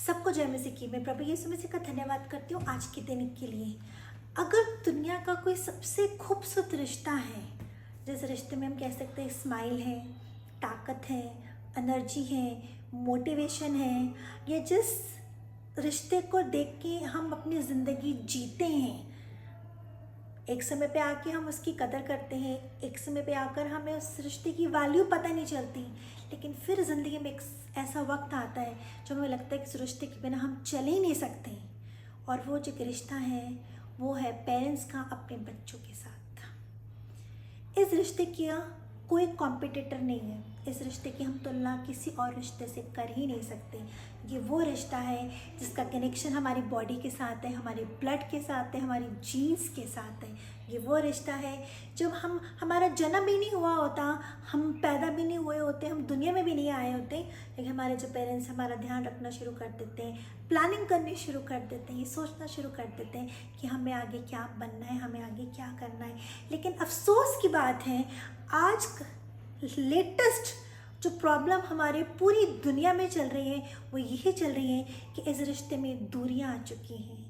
सबको जय मसीह की। मैं प्रभु यीशु मसीह का धन्यवाद करती हूँ आज के दिन के लिए। अगर दुनिया का कोई सबसे खूबसूरत रिश्ता है, जिस रिश्ते में हम कह सकते हैं स्माइल है, ताकत है, एनर्जी है, मोटिवेशन है, या जिस रिश्ते को देख के हम अपनी ज़िंदगी जीते हैं, एक समय पे आके हम उसकी कदर करते हैं, एक समय पे आकर हमें उस रिश्ते की वैल्यू पता नहीं चलती, लेकिन फिर ज़िंदगी में एक ऐसा वक्त आता है जो हमें लगता है कि इस रिश्ते के बिना हम चल ही नहीं सकते। और वो जो रिश्ता है वो है पेरेंट्स का अपने बच्चों के साथ। इस रिश्ते का कोई कॉम्पिटिटर नहीं है, इस रिश्ते की हम तुलना किसी और रिश्ते से कर ही नहीं सकते। ये वो रिश्ता है जिसका कनेक्शन हमारी बॉडी के साथ है, हमारे ब्लड के साथ है, हमारी जीन्स के साथ है। ये वो रिश्ता है जब हमारा जन्म भी नहीं हुआ होता, हम पैदा भी नहीं हुए होते, हम दुनिया में भी नहीं आए होते, लेकिन हमारे जो पेरेंट्स हमारा ध्यान रखना शुरू कर देते हैं, प्लानिंग करनी शुरू कर देते हैं, ये सोचना शुरू कर देते हैं कि हमें आगे क्या बनना है, हमें आगे क्या करना है। लेकिन अफसोस की बात है, आज लेटेस्ट जो प्रॉब्लम हमारे पूरी दुनिया में चल रही है वो यही चल रही है कि इस रिश्ते में दूरियां आ चुकी हैं।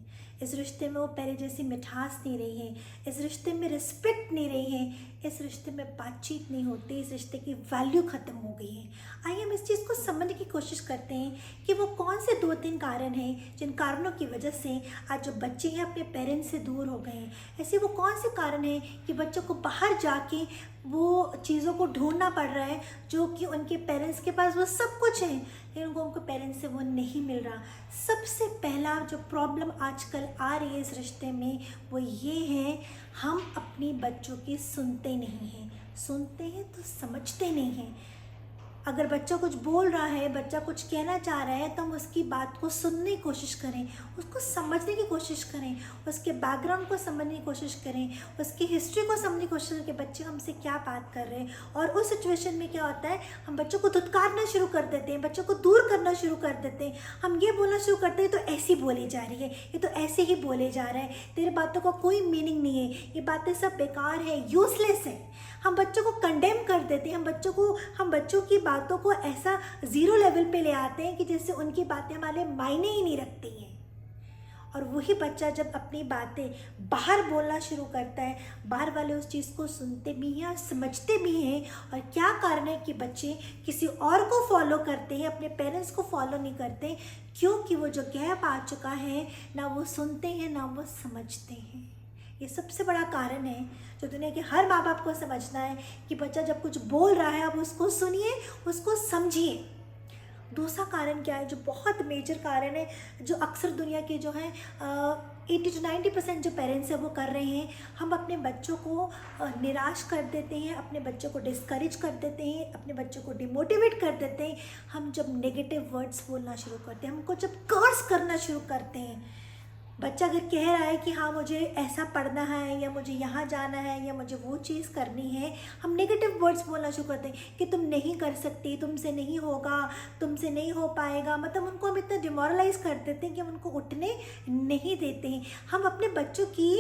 इस रिश्ते में वो पहले जैसी मिठास नहीं रही है, इस रिश्ते में रिस्पेक्ट नहीं रही है, इस रिश्ते में बातचीत नहीं होती, इस रिश्ते की वैल्यू ख़त्म हो गई है। आइए हम इस चीज़ को समझने की कोशिश करते हैं कि वो कौन से 2-3 कारण हैं जिन कारणों की वजह से आज जो बच्चे हैं अपने पेरेंट्स से दूर हो गए हैं। ऐसे वो कौन से कारण हैं कि बच्चों को बाहर जाके वो चीज़ों को ढूंढना पड़ रहा है जो कि उनके पेरेंट्स के पास वो सब कुछ है, लेकिन उनको पेरेंट्स से वो नहीं मिल रहा। सबसे पहला जो प्रॉब्लम आजकल आ रही है इस रिश्ते में वो ये है, हम अपनी बच्चों की सुनते नहीं हैं। सुनते हैं तो समझते नहीं हैं। अगर बच्चा कुछ बोल रहा है, बच्चा कुछ कहना चाह रहा है, तो हम उसकी बात को सुनने की कोशिश करें, उसको समझने की कोशिश करें, उसके बैकग्राउंड को समझने की कोशिश करें, उसकी हिस्ट्री को समझने की कोशिश करें कि बच्चे हमसे क्या बात कर रहे हैं। और उस सिचुएशन में क्या होता है, हम बच्चों को धुतकारना शुरू कर देते हैं, बच्चों को दूर करना शुरू कर देते हैं। हम ये बोलना शुरू करते हैं तो ऐसी बोली जा रही है, ये तो ऐसे ही बोले जा रहा है, तेरे बातों का कोई मीनिंग नहीं है, ये बातें सब बेकार है, यूजलेस है। हम बच्चों को कंडेम कर देते हैं, हम बच्चों की बातों को ऐसा ज़ीरो लेवल पे ले आते हैं कि जैसे उनकी बातें हमारे मायने ही नहीं रखती हैं। और वही बच्चा जब अपनी बातें बाहर बोलना शुरू करता है, बाहर वाले उस चीज़ को सुनते भी हैं और समझते भी हैं। और क्या कारण है कि बच्चे किसी और को फॉलो करते हैं, अपने पेरेंट्स को फॉलो नहीं करते, क्योंकि वो जो गैप आ चुका है, ना वो सुनते हैं ना वो समझते हैं। ये सबसे बड़ा कारण है जो दुनिया के हर माँ बाप को समझना है कि बच्चा जब कुछ बोल रहा है आप उसको सुनिए, उसको समझिए। दूसरा कारण क्या है जो बहुत मेजर कारण है, जो अक्सर दुनिया के जो है 80-90% जो पेरेंट्स हैं वो कर रहे हैं, हम अपने बच्चों को निराश कर देते हैं, अपने बच्चों को डिस्करेज कर देते हैं, अपने बच्चों को डिमोटिवेट कर देते हैं। हम जब नेगेटिव वर्ड्स बोलना शुरू करते हैं, हमको जब कर्स करना शुरू करते हैं, बच्चा अगर कह रहा है कि हाँ मुझे ऐसा पढ़ना है या मुझे यहाँ जाना है या मुझे वो चीज़ करनी है, हम नेगेटिव वर्ड्स बोलना शुरू करते हैं कि तुम नहीं कर सकती, तुमसे नहीं होगा, तुमसे नहीं हो पाएगा। मतलब उनको हम इतना डिमोरलाइज कर देते हैं कि हम उनको उठने नहीं देते हैं। हम अपने बच्चों की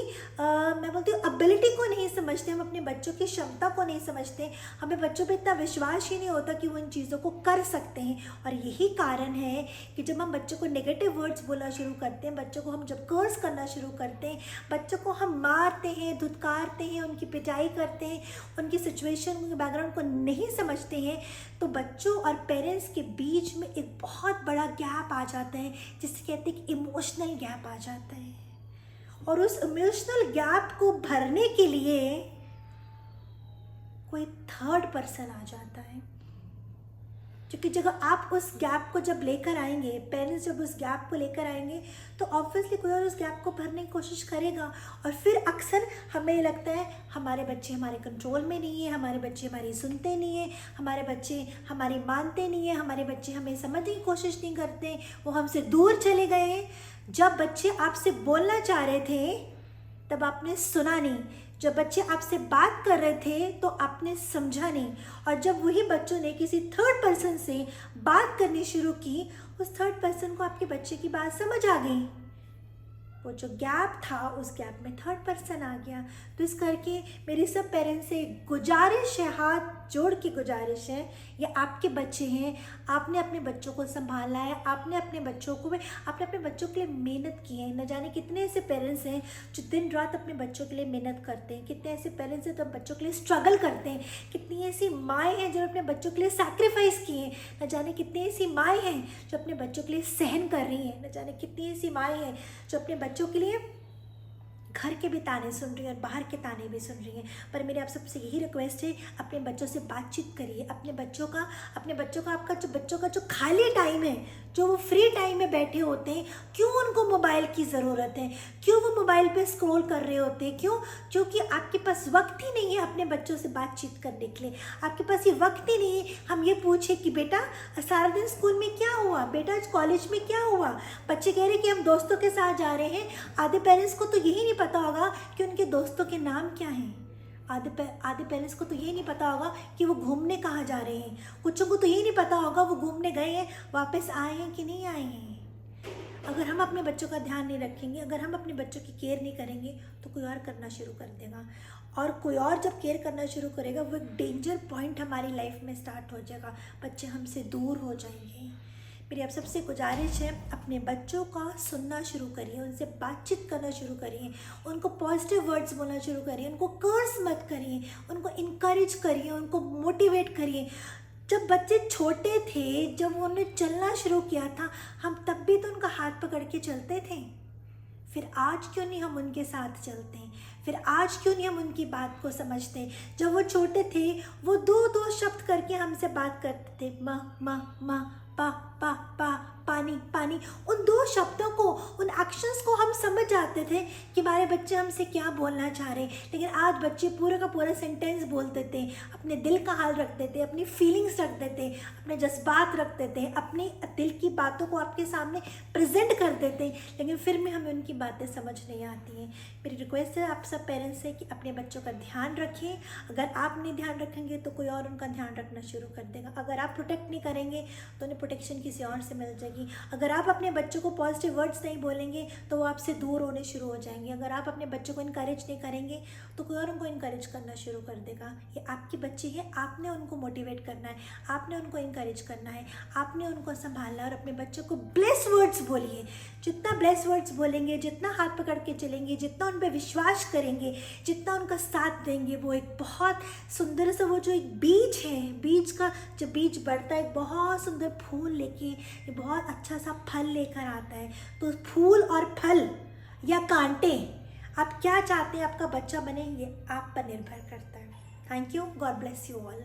मैं बोलती हूँ एबिलिटी को नहीं समझते, हम अपने बच्चों की क्षमता को नहीं समझते, हमें बच्चों पर इतना विश्वास ही नहीं होता कि वो इन चीज़ों को कर सकते हैं। और यही कारण है कि जब हम बच्चों को नेगेटिव वर्ड्स बोलना शुरू करते हैं, बच्चों को हम जब कर्स करना शुरू करते हैं, बच्चों को हम मारते हैं, धुतकारते हैं, उनकी पिटाई करते हैं, उनकी सिचुएशन, उनके बैकग्राउंड को नहीं समझते हैं, तो बच्चों और पेरेंट्स के बीच में एक बहुत बड़ा गैप आ जाता है, जिसे कहते हैं इमोशनल गैप आ जाता है। और उस इमोशनल गैप को भरने के लिए कोई थर्ड पर्सन आ जाता है, क्योंकि जब आप उस गैप को जब लेकर आएंगे, पेरेंट्स जब उस गैप को लेकर आएंगे, तो ऑब्वियसली कोई और उस गैप को भरने की कोशिश करेगा। और फिर अक्सर हमें लगता है हमारे बच्चे हमारे कंट्रोल में नहीं है, हमारे बच्चे हमारी सुनते नहीं है, हमारे बच्चे हमारी मानते नहीं है, हमारे बच्चे हमें समझने की कोशिश नहीं करते, वो हमसे दूर चले गए हैं। जब बच्चे आपसे बोलना चाह रहे थे तब आपने सुना नहीं, जब बच्चे आपसे बात कर रहे थे तो आपने समझा नहीं, और जब वही बच्चों ने किसी थर्ड पर्सन से बात करनी शुरू की, उस थर्ड पर्सन को आपके बच्चे की बात समझ आ गई। वो जो गैप था उस गैप में थर्ड पर्सन आ गया। तो इस करके मेरी सब पेरेंट्स से गुजारिश है, हाथ हाथ जोड़ के गुजारिश है, ये आपके बच्चे हैं, आपने अपने बच्चों को संभाला है, आपने अपने बच्चों के लिए मेहनत की है। न जाने कितने ऐसे पेरेंट्स हैं जो दिन रात अपने बच्चों के लिए मेहनत करते हैं, कितने ऐसे पेरेंट्स हैं जो बच्चों के लिए स्ट्रगल करते हैं, कितनी ऐसी माएँ हैं जो अपने बच्चों के लिए सैक्रिफाइस किए हैं, न जाने कितनी ऐसी माएँ हैं जो अपने बच्चों के लिए सहन कर रही हैं, न जाने कितनी ऐसी माएँ हैं जो अपने बच्चों के लिए घर के भी ताने सुन रही हैं और बाहर के ताने भी सुन रही हैं। पर मेरी आप सबसे यही रिक्वेस्ट है, अपने बच्चों से बातचीत करिए। अपने बच्चों का आपका जो बच्चों का जो खाली टाइम है, जो वो फ्री टाइम में बैठे होते हैं, क्यों उनको मोबाइल की ज़रूरत है, क्यों वो मोबाइल पे स्क्रॉल कर रहे होते हैं, क्यों? क्योंकि आपके पास वक्त ही नहीं है अपने बच्चों से बातचीत करने के लिए। आपके पास ये वक्त ही नहीं है हम ये पूछे कि बेटा सारा दिन स्कूल में क्या हुआ, बेटा आज कॉलेज में क्या हुआ। बच्चे कह रहे हैं कि हम दोस्तों के साथ जा रहे हैं। आधे पेरेंट्स को तो यही नहीं पता होगा कि उनके दोस्तों के नाम क्या हैं। आधे पेरेंट्स को तो ये नहीं पता होगा कि वो घूमने कहाँ जा रहे हैं। कुछों को तो ये नहीं पता होगा वो घूमने गए हैं, वापस आए हैं कि नहीं आए हैं। अगर हम अपने बच्चों का ध्यान नहीं रखेंगे, अगर हम अपने बच्चों की केयर नहीं करेंगे, तो कोई और करना शुरू कर देगा। और कोई और जब केयर करना शुरू करेगा, वो एक डेंजर पॉइंट हमारी लाइफ में स्टार्ट हो जाएगा। बच्चे हमसे दूर हो जाएंगे। मेरी आप सबसे गुजारिश है, अपने बच्चों का सुनना शुरू करिए, उनसे बातचीत करना शुरू करिए, उनको पॉजिटिव वर्ड्स बोलना शुरू करिए, उनको कर्स मत करिए, उनको इनकरेज करिए, उनको मोटिवेट करिए। जब बच्चे छोटे थे, जब उन्होंने चलना शुरू किया था, हम तब भी तो उनका हाथ पकड़ के चलते थे। फिर आज क्यों नहीं हम उनके साथ चलते हैं? फिर आज क्यों नहीं हम उनकी बात को समझते? जब वो छोटे थे, वो दो शब्द करके हमसे बात करते थे, माँ माँ माँ, पा पा पा, पानी पानी। उन दो शब्दों को, उन एक्शंस को हम समझ जाते थे कि हमारे बच्चे हमसे क्या बोलना चाह रहे हैं। लेकिन आज बच्चे पूरा का पूरा सेंटेंस बोलते थे, अपने दिल का हाल रखते थे, अपनी फीलिंग्स रखते थे, अपने जज्बात रखते थे, अपनी दिल की बातों को आपके सामने प्रेजेंट करते थे, लेकिन फिर भी हमें उनकी बातें समझ नहीं आती हैं। मेरी रिक्वेस्ट है आप सब पेरेंट्स से कि अपने बच्चों का ध्यान रखें। अगर आप नहीं ध्यान रखेंगे तो कोई और उनका ध्यान रखना शुरू कर देगा। अगर आप प्रोटेक्ट नहीं करेंगे तो उन्हें प्रोटेक्शन किसी और से मिल जाएगी। अगर आप अपने बच्चों को पॉजिटिव वर्ड्स नहीं बोलेंगे तो वो आपसे दूर होने शुरू हो जाएंगे। अगर आप अपने बच्चों को इनकरेज नहीं करेंगे तो कोई और उनको इनकरेज करना शुरू कर देगा। ये आपके बच्चे हैं, आपने उनको मोटिवेट करना है, आपने उनको इनकरेज करना है, आपने उनको संभालना है। और अपने बच्चों को ब्लेस वर्ड्स बोलिए। जितना ब्लेस वर्ड्स बोलेंगे, जितना हाथ पकड़ के चलेंगे, जितना उन पर विश्वास करेंगे, जितना उनका साथ देंगे, वो एक बहुत सुंदर सा, वो जो एक बीज है, बीज का जब बीज बढ़ता है, एक बहुत सुंदर फूल लेके ये बहुत अच्छा सा फल लेकर आता है। तो फूल और फल या कांटे, आप क्या चाहते हैं आपका बच्चा बने, ये आप पर निर्भर करता है। Thank you. God bless you all.